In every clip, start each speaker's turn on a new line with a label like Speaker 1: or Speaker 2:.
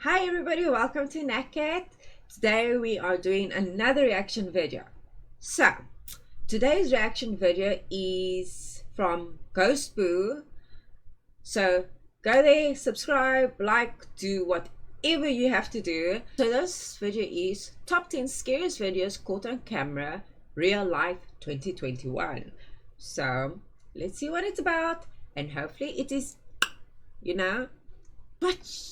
Speaker 1: Hi everybody, welcome to Naked. Today we are doing another reaction video. So, today's reaction video is from Ghost Boo. So, go there, subscribe, like, do whatever you have to do. So this video is top 10 scariest videos caught on camera, real life 2021. So, let's see what it's about and hopefully it is, watch.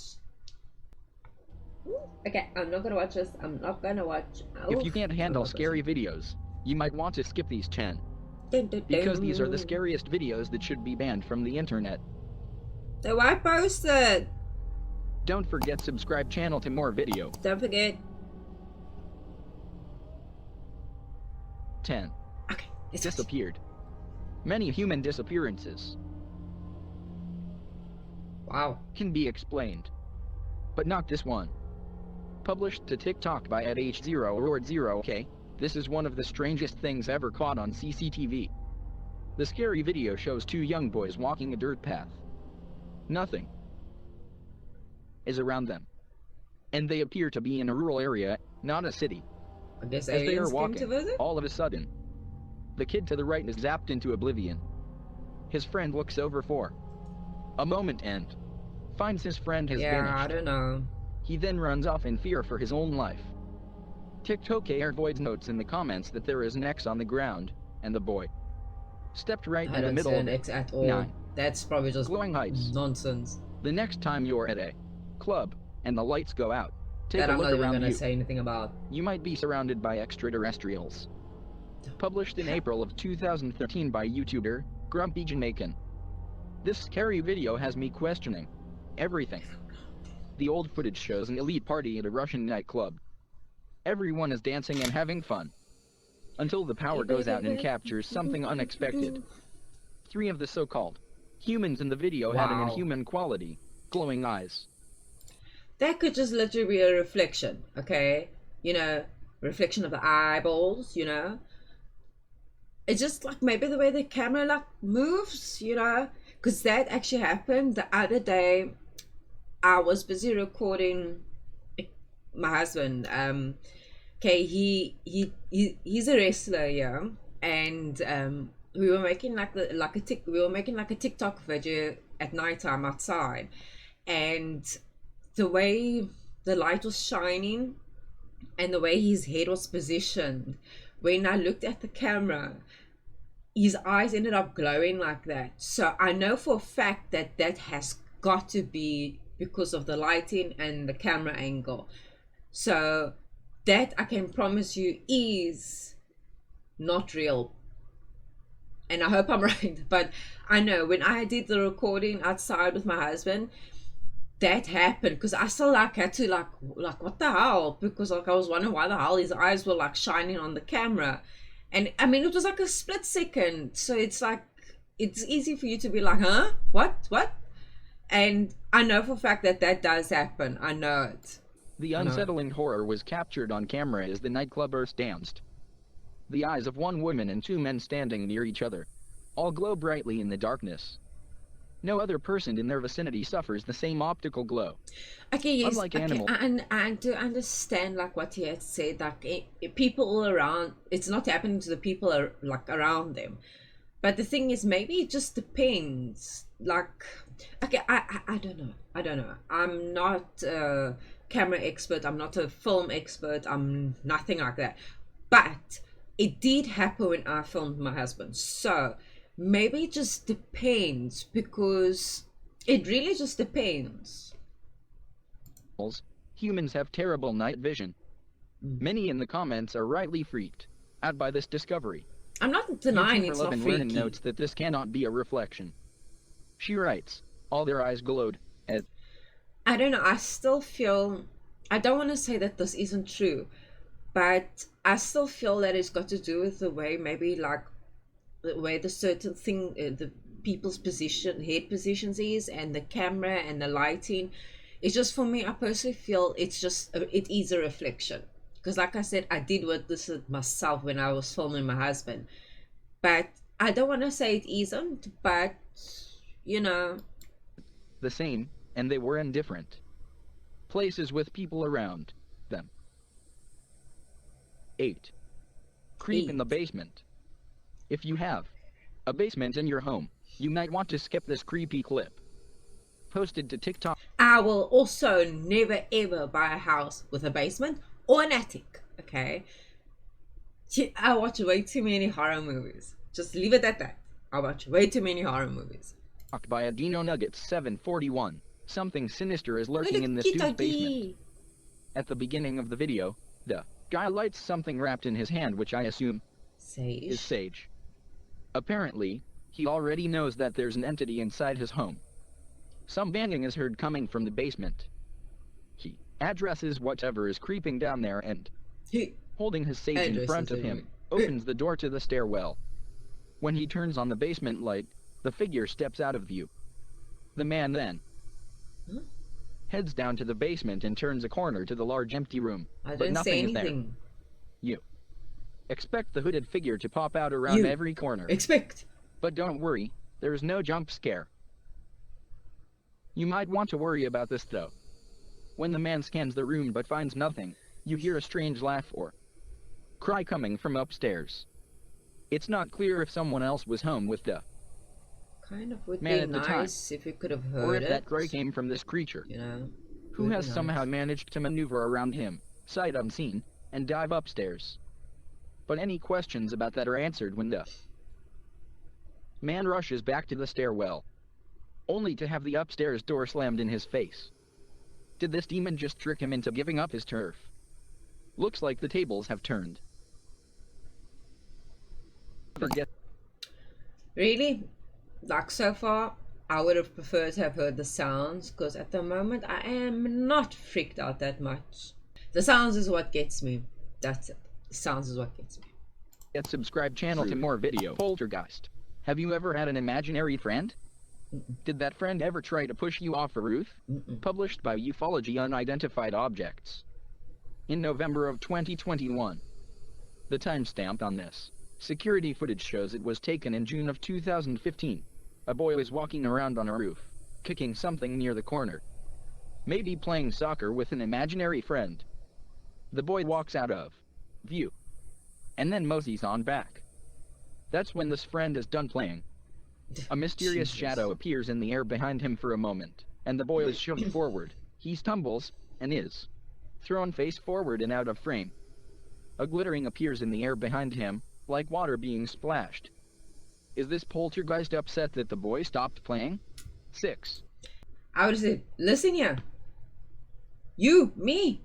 Speaker 1: Okay, I'm not gonna watch this. I'm not gonna watch.
Speaker 2: If you can't handle scary videos, you might want to skip these 10. Because these are the scariest videos that should be banned from the internet.
Speaker 1: So why post it?
Speaker 2: Don't forget subscribe channel to more video.
Speaker 1: Don't forget.
Speaker 2: 10.
Speaker 1: Okay, it's
Speaker 2: Disappeared. Many human disappearances.
Speaker 1: Wow.
Speaker 2: Can be explained. But not this one. Published to TikTok by @H0Lord0K, this is one of the strangest things ever caught on CCTV. The scary video shows two young boys walking a dirt path. Nothing is around them. And they appear to be in a rural area, not a city.
Speaker 1: I guess
Speaker 2: As they are
Speaker 1: aliens came
Speaker 2: walking,
Speaker 1: to visit?
Speaker 2: all of a sudden, the kid to the right is zapped into oblivion. His friend looks over for a moment and finds his friend has vanished.
Speaker 1: I don't know.
Speaker 2: He then runs off in fear for his own life. TikToker voids notes in the comments that there is an X on the ground, and the boy stepped right in the middle
Speaker 1: I
Speaker 2: of
Speaker 1: don't see an X at all.
Speaker 2: 9
Speaker 1: That's probably just
Speaker 2: glowing heights.
Speaker 1: nonsense.
Speaker 2: The next time you're at a club and the lights go out, take
Speaker 1: That
Speaker 2: a
Speaker 1: I'm
Speaker 2: look
Speaker 1: not even
Speaker 2: around
Speaker 1: gonna
Speaker 2: you.
Speaker 1: say anything about.
Speaker 2: You might be surrounded by extraterrestrials. Published in April of 2013 by YouTuber Grumpy Jamaican. This scary video has me questioning everything. The old footage shows an elite party at a Russian nightclb. Everyone is dancing and having fun. Until the power goes out and captures something unexpected. 3 of the so-called humans in the video had an inhuman quality, glowing eyes.
Speaker 1: That could just literally be a reflection, okay? Reflection of the eyeballs, It's just like maybe the way the camera moves, because that actually happened the other day. I was busy recording my husband. Okay, he's a wrestler, yeah, and we were making a TikTok video at nighttime outside, and the way the light was shining and the way his head was positioned, when I looked at the camera, his eyes ended up glowing like that. So I know for a fact that that has got to be because of the lighting and the camera angle. So that I can promise you is not real. And I hope I'm right, but I know when I did the recording outside with my husband, that happened, because I still had to what the hell, because I was wondering why the hell his eyes were shining on the camera. And I mean, it was a split second, so it's easy for you to be like, huh, what. And I know for a fact that that does happen. I know it.
Speaker 2: The unsettling horror was captured on camera as the nightclubbers danced. The eyes of one woman and 2 men standing near each other all glow brightly in the darkness. No other person in their vicinity suffers the same optical glow.
Speaker 1: Okay, yes.
Speaker 2: Unlike animals.
Speaker 1: And to understand what he had said, people all around, it's not happening to the people around them. But the thing is, maybe it just depends. Okay, I don't know. I'm not a camera expert. I'm not a film expert. I'm nothing like that. But it did happen when I filmed my husband. So maybe it just depends, because it really just depends.
Speaker 2: Humans have terrible night vision. Many in the comments are rightly freaked out by this discovery.
Speaker 1: I'm not denying it's not freaky.
Speaker 2: Notes that this cannot be a reflection. She writes, all their eyes glowed as...
Speaker 1: I don't know, I still feel, I don't want to say that this isn't true, but I still feel that it's got to do with the way, maybe the way the certain thing, the people's head positions is, and the camera and the lighting. It's just, for me, I personally feel it is a reflection. Because like I said, I did witness it myself when I was filming my husband. But I don't want to say it isn't, but,
Speaker 2: The same, and they were indifferent. places with people around them. 8. Creep in the basement. If you have a basement in your home, you might want to skip this creepy clip. Posted to TikTok.
Speaker 1: I will also never ever buy a house with a basement or an attic, okay? I watch way too many horror movies. Just leave it at that. I watch way too many horror movies.
Speaker 2: By a Dino Nuggets 741. Something sinister is lurking in this dude's
Speaker 1: Kitty.
Speaker 2: basement. At the beginning of the video, the guy lights something wrapped in his hand, which I assume is sage. Apparently, he already knows that there's an entity inside his home. Some banging is heard coming from the basement. He addresses whatever is creeping down there and, holding his sage in front of him, opens the door to the stairwell. When he turns on the basement light, the figure steps out of view. The man then heads down to the basement and turns a corner to the large empty room, but nothing is there. You expect the hooded figure to pop out around every corner. But don't worry, there is no jump scare. You might want to worry about this though. When the man scans the room but finds nothing, you hear a strange laugh or cry coming from upstairs. It's not clear if someone else was home with the
Speaker 1: kind of would
Speaker 2: man
Speaker 1: be
Speaker 2: at the
Speaker 1: nice
Speaker 2: time,
Speaker 1: if you could have heard
Speaker 2: or if
Speaker 1: it.
Speaker 2: that cry came from this creature,
Speaker 1: You know,
Speaker 2: who has somehow managed to maneuver around him, sight unseen, and dive upstairs. But any questions about that are answered when the man rushes back to the stairwell, only to have the upstairs door slammed in his face. Did this demon just trick him into giving up his turf? Looks like the tables have turned. Forget.
Speaker 1: Really? Like so far, I would have preferred to have heard the sounds, because at the moment I am not freaked out that much. The sounds is what gets me. That's it. The sounds is what gets me.
Speaker 2: Get subscribe channel to more video. Poltergeist. Have you ever had an imaginary friend? Did that friend ever try to push you off a roof? Published by Ufology Unidentified Objects. In November of 2021. The timestamp on this security footage shows it was taken in June of 2015. A boy was walking around on a roof, kicking something near the corner. Maybe playing soccer with an imaginary friend. The boy walks out of view, and then moseys on back. That's when this friend is done playing. A mysterious shadow appears in the air behind him for a moment, and the boy is shoved forward. He stumbles, and is thrown face forward and out of frame. A glittering appears in the air behind him, like water being splashed. Is this poltergeist upset that the boy stopped playing? 6.
Speaker 1: I would say, listen here. Me.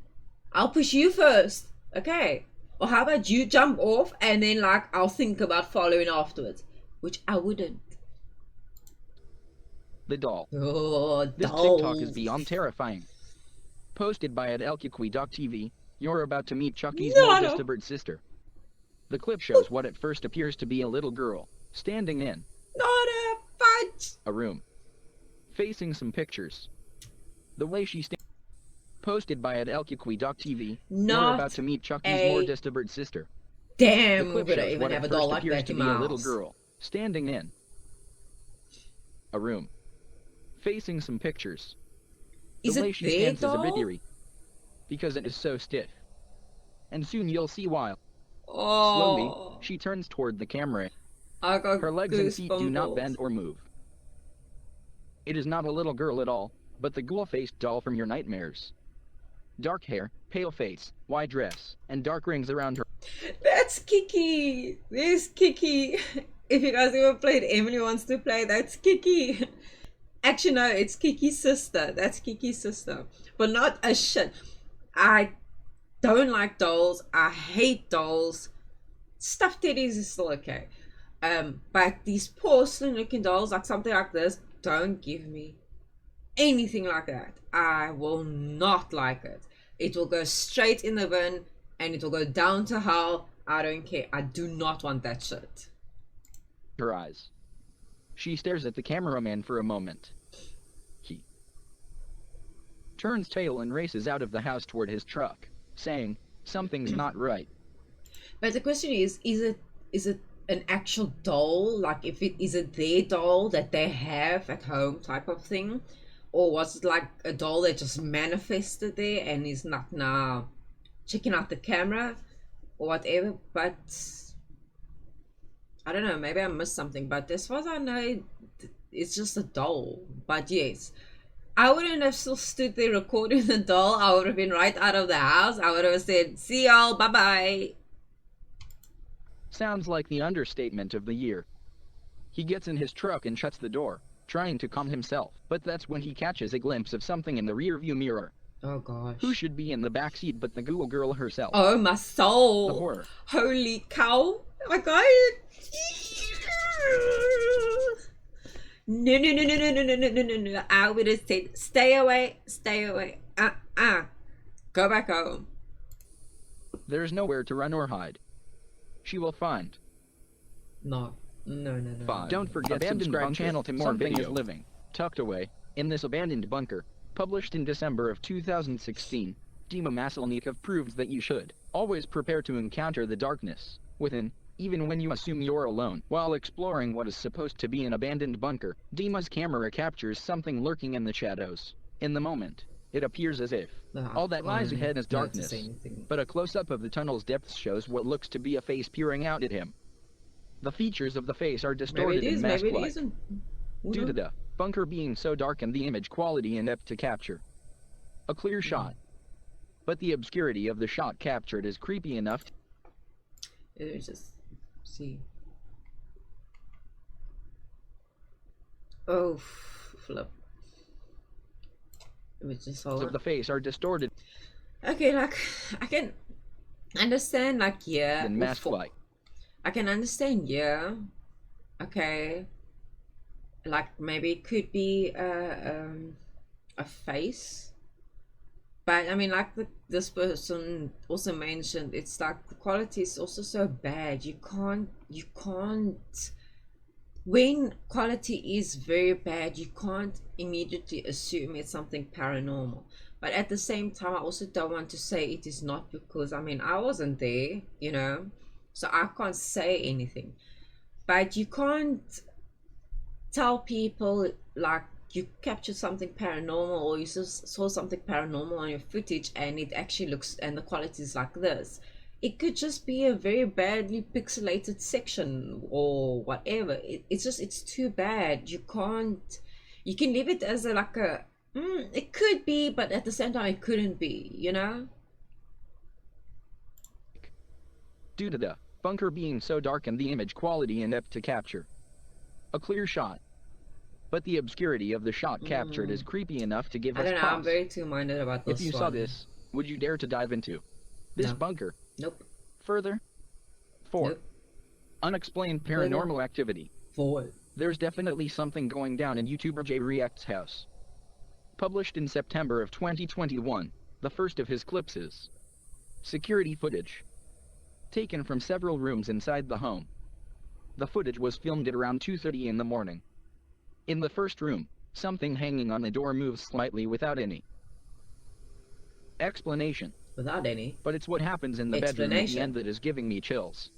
Speaker 1: I'll push you first. Okay. Or how about you jump off and then I'll think about following afterwards. Which I wouldn't.
Speaker 2: The doll.
Speaker 1: Oh,
Speaker 2: this
Speaker 1: dolls.
Speaker 2: TikTok is beyond terrifying. Posted by @LQQI.TV, you're about to meet Chucky's more distant sister. The clip shows what at first appears to be a little girl, standing in
Speaker 1: not a fudge.
Speaker 2: a room, facing some pictures. The way she stands. Posted by @LQQI.TV, you're about to meet Chucky's more distant sister.
Speaker 1: Damn,
Speaker 2: the clip
Speaker 1: would I
Speaker 2: shows
Speaker 1: even
Speaker 2: what
Speaker 1: have a
Speaker 2: at
Speaker 1: doll
Speaker 2: first
Speaker 1: like
Speaker 2: appears
Speaker 1: that
Speaker 2: to
Speaker 1: in
Speaker 2: be
Speaker 1: my
Speaker 2: a little
Speaker 1: house?
Speaker 2: girl, standing in a room, facing some pictures.
Speaker 1: Is
Speaker 2: the way
Speaker 1: it
Speaker 2: she
Speaker 1: their
Speaker 2: stands is a
Speaker 1: doll?
Speaker 2: bit eerie, because it is so stiff. And soon you'll see why.
Speaker 1: Oh.
Speaker 2: Slowly, she turns toward the camera.
Speaker 1: I got
Speaker 2: Her legs and feet do not
Speaker 1: goosebumps.
Speaker 2: bend or move. It is not a little girl at all, but the ghoul-faced doll from your nightmares. Dark hair, pale face, white dress, and dark rings around her.
Speaker 1: That's Kiki. There's Kiki. If you guys ever played Emily Wants to Play, that's Kiki. Actually, no, it's Kiki's sister. That's Kiki's sister. But not a shit. I don't like dolls. I hate dolls. Stuffed teddies is still okay. But these porcelain looking dolls, like something like this, don't give me anything like that. I will not like it. It will go straight in the bin and it will go down to hell. I don't care. I do not want that shit.
Speaker 2: Her eyes. She stares at the cameraman for a moment. He turns tail and races out of the house toward his truck, saying, "Something's not right."
Speaker 1: But the question is it an actual doll? Like, is it their doll that they have at home type of thing? Or was it like a doll that just manifested there and is not now checking out the camera or whatever? But I don't know, maybe I missed something. But as far as I know, it's just a doll. But yes, I wouldn't have still stood there recording the doll. I would have been right out of the house. I would have said, see y'all, bye bye.
Speaker 2: Sounds like the understatement of the year. He gets in his truck and shuts the door, trying to calm himself, but that's when he catches a glimpse of something in the rearview mirror.
Speaker 1: Oh gosh.
Speaker 2: Who should be in the backseat but the Ghoul Girl herself?
Speaker 1: Oh my soul.
Speaker 2: The horror.
Speaker 1: Holy cow. Oh my god. No, no, no, no, no, no, no, no, no, no, no. I would have said, stay away, stay away. Go back home.
Speaker 2: There's nowhere to run or hide. She will find.
Speaker 1: No. No, no, no.
Speaker 2: Five. Don't forget to subscribe channel to more something videos. Is living, tucked away, in this abandoned bunker. Published in December of 2016, Dima Maselnikov proves that you should always prepare to encounter the darkness within, even when you assume you're alone. While exploring what is supposed to be an abandoned bunker, Dima's camera captures something lurking in the shadows. In the moment, it appears as if all that lies ahead is darkness, but a close-up of the tunnel's depths shows what looks to be a face peering out at him. The features of the face are distorted and mask-like, due to the bunker being so dark and the image quality inept to capture a clear shot. But the obscurity of the shot captured is creepy enough
Speaker 1: to just see. Oh, flip. It was just all
Speaker 2: of the face are distorted.
Speaker 1: Okay, like I can understand, like yeah,
Speaker 2: and mask-like.
Speaker 1: I can understand, yeah. Okay. Like maybe it could be a face. But I mean, like this person also mentioned, it's like the quality is also so bad. You can't when quality is very bad, you can't immediately assume it's something paranormal. But at the same time, I also don't want to say it is not, because I mean, I wasn't there, you know. So I can't say anything. But you can't tell people like you captured something paranormal or you saw something paranormal on your footage and it actually looks and the quality is like this. It could just be a very badly pixelated section or whatever. It's too bad. You can leave it as it could be, but at the same time it couldn't be, you know?
Speaker 2: Due to the bunker being so dark and the image quality inept to capture a clear shot. But the obscurity of the shot captured is creepy enough to give us pause.
Speaker 1: I don't know, I'm very two-minded about this.
Speaker 2: If you saw this, would you dare to dive into this bunker?
Speaker 1: Nope.
Speaker 2: Further? 4.
Speaker 1: Nope.
Speaker 2: Unexplained paranormal activity.
Speaker 1: 4.
Speaker 2: There's definitely something going down in YouTuber J React's house. Published in September of 2021, the first of his clips is security footage. Taken from several rooms inside the home. The footage was filmed at around 2:30 in the morning. In the first room, something hanging on the door moves slightly without any explanation.
Speaker 1: Without any?
Speaker 2: But it's what happens in the bedroom at the end that is giving me chills.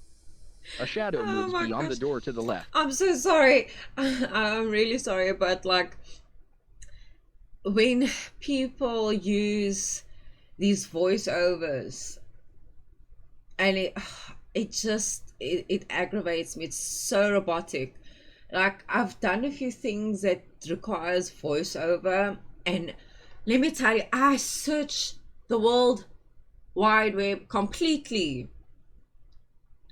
Speaker 2: A shadow moves beyond the door to the left.
Speaker 1: I'm so sorry. I'm really sorry, but like when people use these voiceovers and it aggravates me. It's so robotic. Like I've done a few things that requires voiceover, and let me tell you, I searched the world wide web completely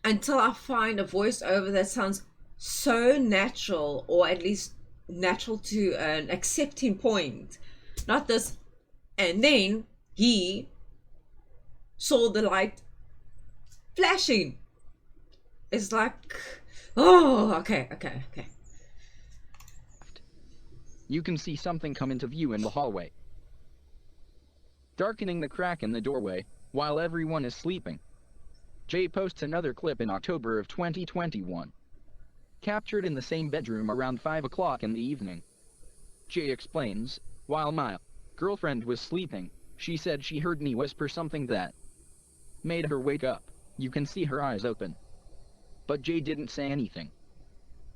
Speaker 1: until I find a voiceover that sounds so natural, or at least natural to an accepting point. Not this, and then he saw the light flashing. It's like, oh, okay.
Speaker 2: You can see something come into view in the hallway, darkening the crack in the doorway, while everyone is sleeping. Jay posts another clip in October of 2021, captured in the same bedroom around 5 o'clock in the evening. Jay explains, while my girlfriend was sleeping, she said she heard me whisper something that made her wake up. You can see her eyes open. But Jay didn't say anything.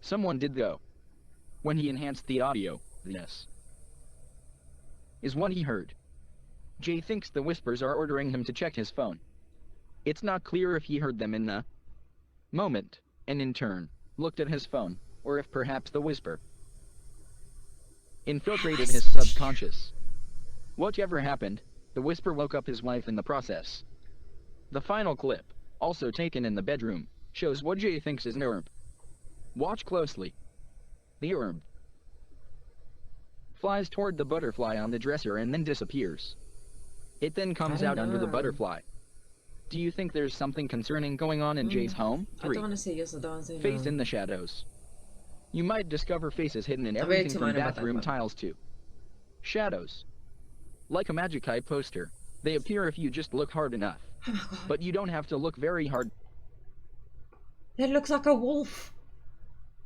Speaker 2: Someone did though. When he enhanced the audio, this is what he heard. Jay thinks the whispers are ordering him to check his phone. It's not clear if he heard them in the moment, and in turn, looked at his phone, or if perhaps the whisper infiltrated his subconscious. Whatever happened, the whisper woke up his wife in the process. The final clip, also taken in the bedroom, shows what Jay thinks is an orb. Watch closely. The orb flies toward the butterfly on the dresser and then disappears. It then comes out under the butterfly. Do you think there's something concerning going on in Jay's home? 3.
Speaker 1: I don't want to say yes, I don't want to say no.
Speaker 2: Face in the shadows. You might discover faces hidden in everything from bathroom tiles to shadows. Like a magic eye poster, they appear if you just look hard enough.
Speaker 1: Oh my God.
Speaker 2: But you don't have to look very hard.
Speaker 1: That looks like a wolf.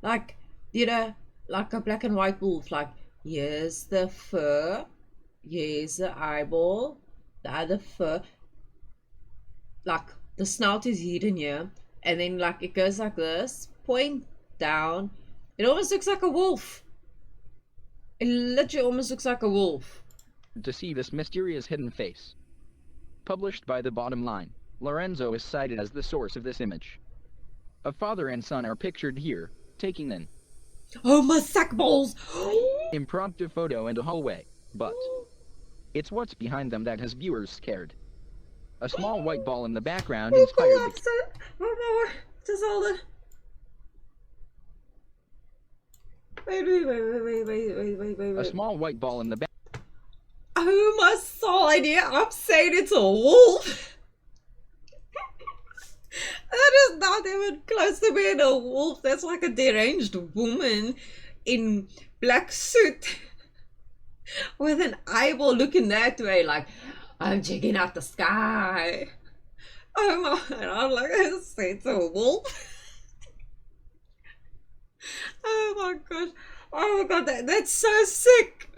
Speaker 1: Like, you know, like a black and white wolf. Like, here's the fur, here's the eyeball, the other fur. Like, the snout is hidden here, and then, like, it goes like this, point down. It almost looks like a wolf. It literally almost looks like a wolf.
Speaker 2: To see this mysterious hidden face. Published by The Bottom Line, Lorenzo is cited as the source of this image. A father and son are pictured here, taking an
Speaker 1: Oh, my sack balls!
Speaker 2: impromptu photo in a hallway, but it's what's behind them that has viewers scared. A small white ball in the background inspired the...
Speaker 1: Just hold it. Wait.
Speaker 2: A small white ball in the back...
Speaker 1: Oh my soul, idea! I'm saying it's a wolf! That is not even close to being a wolf. That's like a deranged woman in black suit with an eyeball looking that way, like, I'm checking out the sky. Oh my, and I'm like, it's a wolf. Oh my gosh. Oh my god, that's so sick.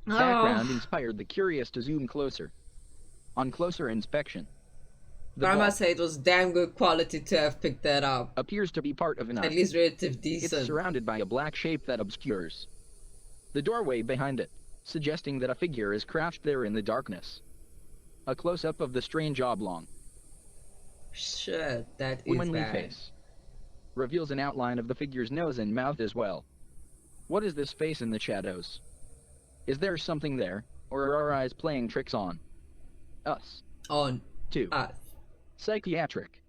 Speaker 2: Background inspired the curious to zoom closer. On closer inspection,
Speaker 1: but I must say it was damn good quality to have picked that up.
Speaker 2: Appears to be part of an
Speaker 1: at least relative decent.
Speaker 2: It's surrounded by a black shape that obscures the doorway behind it, suggesting that a figure is crouched there in the darkness. A close-up of the strange oblong
Speaker 1: shit, that is
Speaker 2: womanly
Speaker 1: bad.
Speaker 2: Face reveals an outline of the figure's nose and mouth as well. What is this face in the shadows? Is there something there, or are our eyes playing tricks on us?
Speaker 1: On
Speaker 2: 2.
Speaker 1: us.
Speaker 2: Psychiatric.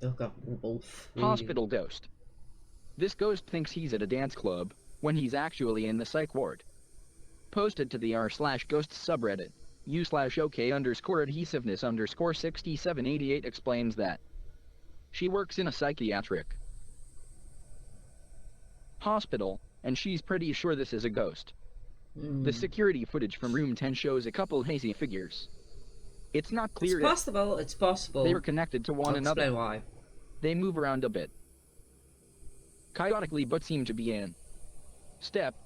Speaker 1: Oh god, wolf.
Speaker 2: Hospital ghost. This ghost thinks he's at a dance club, when he's actually in the psych ward. Posted to the r/ghost subreddit, u/ok_adhesiveness_6788 explains that she works in a psychiatric hospital, and she's pretty sure this is a ghost. The security footage from room 10 shows a couple hazy figures. It's not clear.
Speaker 1: It's possible.
Speaker 2: They were connected to one another.
Speaker 1: Explain why.
Speaker 2: They move around a bit, chaotically, but seem to be in step.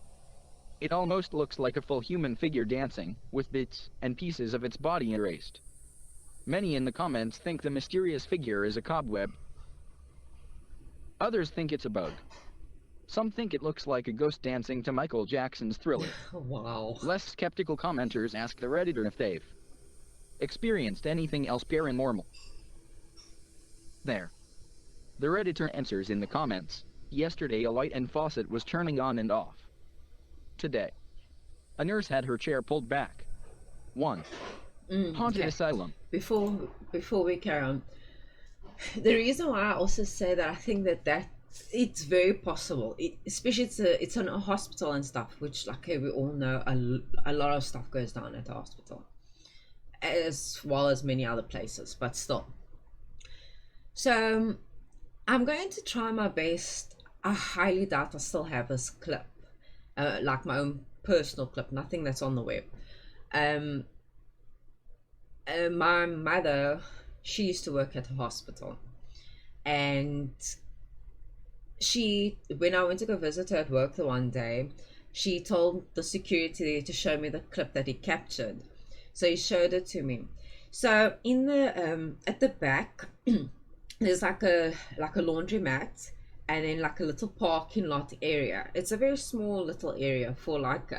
Speaker 2: It almost looks like a full human figure dancing, with bits and pieces of its body erased. Many in the comments think the mysterious figure is a cobweb. Others think it's a bug. Some think it looks like a ghost dancing to Michael Jackson's Thriller.
Speaker 1: Wow.
Speaker 2: Less skeptical commenters ask the Redditor if they've experienced anything else paranormal. There. The Redditor answers in the comments. Yesterday a light and faucet was turning on and off. Today, a nurse had her chair pulled back. 1. Haunted asylum. Before
Speaker 1: we carry on, the reason why I also say that I think that it's very possible, especially it's in a hospital and stuff, which, like we all know, a lot of stuff goes down at the hospital, as well as many other places, but still. So I'm going to try my best. I highly doubt I still have this clip, like my own personal clip, nothing that's on the web. My mother, she used to work at a hospital, and when I went to go visit her at work the one day, she told the security there to show me the clip that he captured. So he showed it to me. So in the at the back there's like a laundromat, and then like a little parking lot area. It's a very small little area for like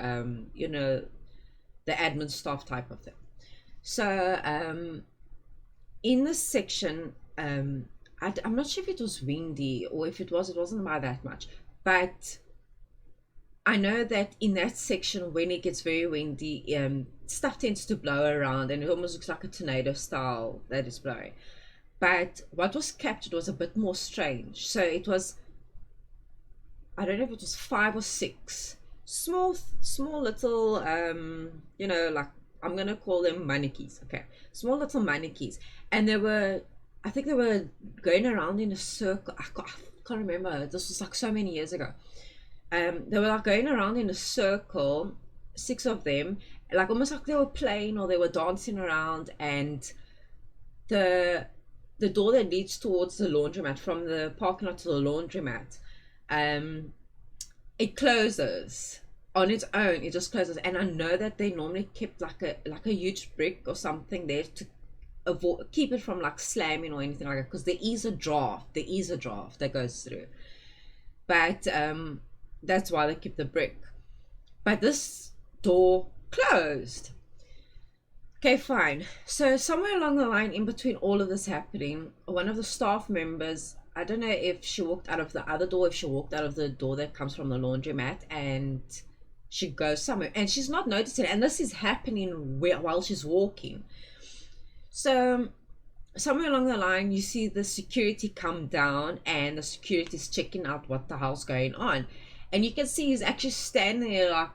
Speaker 1: the admin staff type of thing. So in this section, I'm not sure if it was windy, or if it wasn't by that much, but I know that in that section, when it gets very windy, stuff tends to blow around, and it almost looks like a tornado style that is blowing. But what was captured was a bit more strange. So it was, I don't know if it was 5 or 6 small little, like, I'm gonna call them mannequins. Okay, small little mannequins, and I think they were going around in a circle. I can't remember. This was like so many years ago. They were like going around in a circle, 6 of them, like almost like they were playing or they were dancing around, and the door that leads towards the laundromat, from the parking lot to the laundromat, it closes on its own. It just closes, and I know that they normally kept like a huge brick or something there to keep it from like slamming or anything like that, because there is a draft that goes through, but that's why they keep the brick. But this door closed. Okay, fine. So somewhere along the line, in between all of this happening, one of the staff members, I don't know if she walked out of the other door, if she walked out of the door that comes from the laundromat, and she goes somewhere and she's not noticing it, and this is happening while she's walking. So somewhere along the line, you see the security come down, and the security is checking out what the hell's going on, and you can see he's actually standing there like,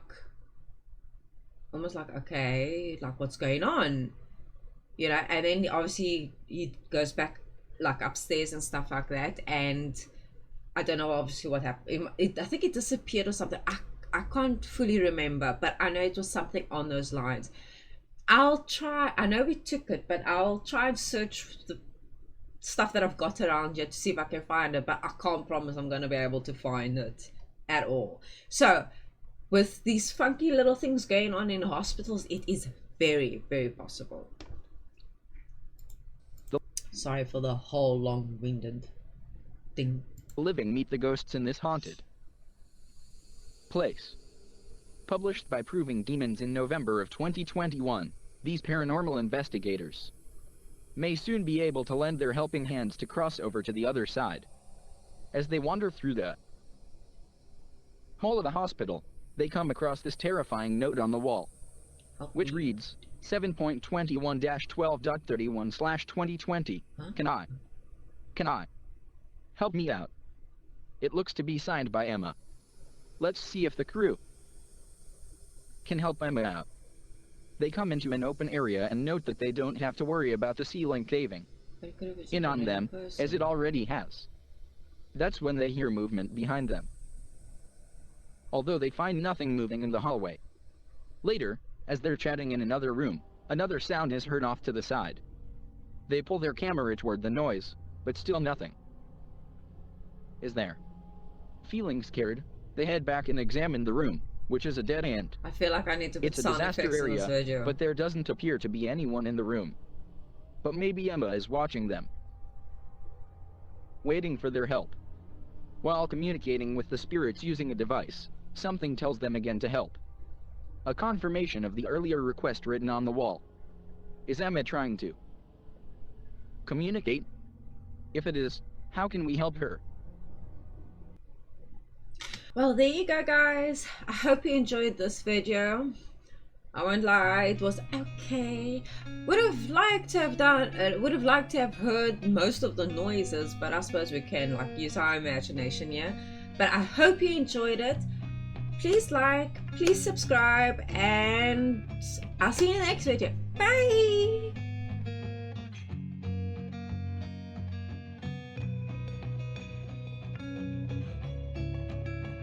Speaker 1: almost like, okay, like, what's going on, and then obviously he goes back like upstairs and stuff like that, and I don't know obviously what happened. I think it disappeared or something. I can't fully remember, but I know it was something on those lines. I know we took it, but I'll try and search the stuff that I've got around here to see if I can find it, but I can't promise I'm going to be able to find it at all. So with these funky little things going on in hospitals, it is very, very possible. Sorry for the whole long-winded thing.
Speaker 2: Living meet the ghosts in this haunted place. Published by Proving Demons in November of 2021, these paranormal investigators may soon be able to lend their helping hands to cross over to the other side. As they wander through the hall of the hospital, they come across this terrifying note on the wall, which reads 7.21-12.31/2020. Can I help me out? It looks to be signed by Emma. Let's see if the crew can help Emma out. They come into an open area and note that they don't have to worry about the ceiling caving in on them, as it already has. That's when they hear movement behind them, although they find nothing moving in the hallway. Later, as they're chatting in another room, another sound is heard off to the side. They pull their camera toward the noise, but still nothing is there. Feeling scared, they head back and examine the room, which is a dead end.
Speaker 1: I feel like I need to put
Speaker 2: It's a
Speaker 1: sound
Speaker 2: disaster
Speaker 1: effects in this
Speaker 2: area,
Speaker 1: video.
Speaker 2: but there doesn't appear to be anyone in the room. But maybe Emma is watching them, waiting for their help. While communicating with the spirits using a device, something tells them again to help. A confirmation of the earlier request written on the wall. Is Emma trying to communicate? If it is, how can we help her?
Speaker 1: Well, there you go, guys. I hope you enjoyed this video. I won't lie, it was okay. Would have liked to have heard most of the noises, but I suppose we can like use our imagination, yeah. But I hope you enjoyed it. Please like, please subscribe, and I'll see you in the next video. Bye.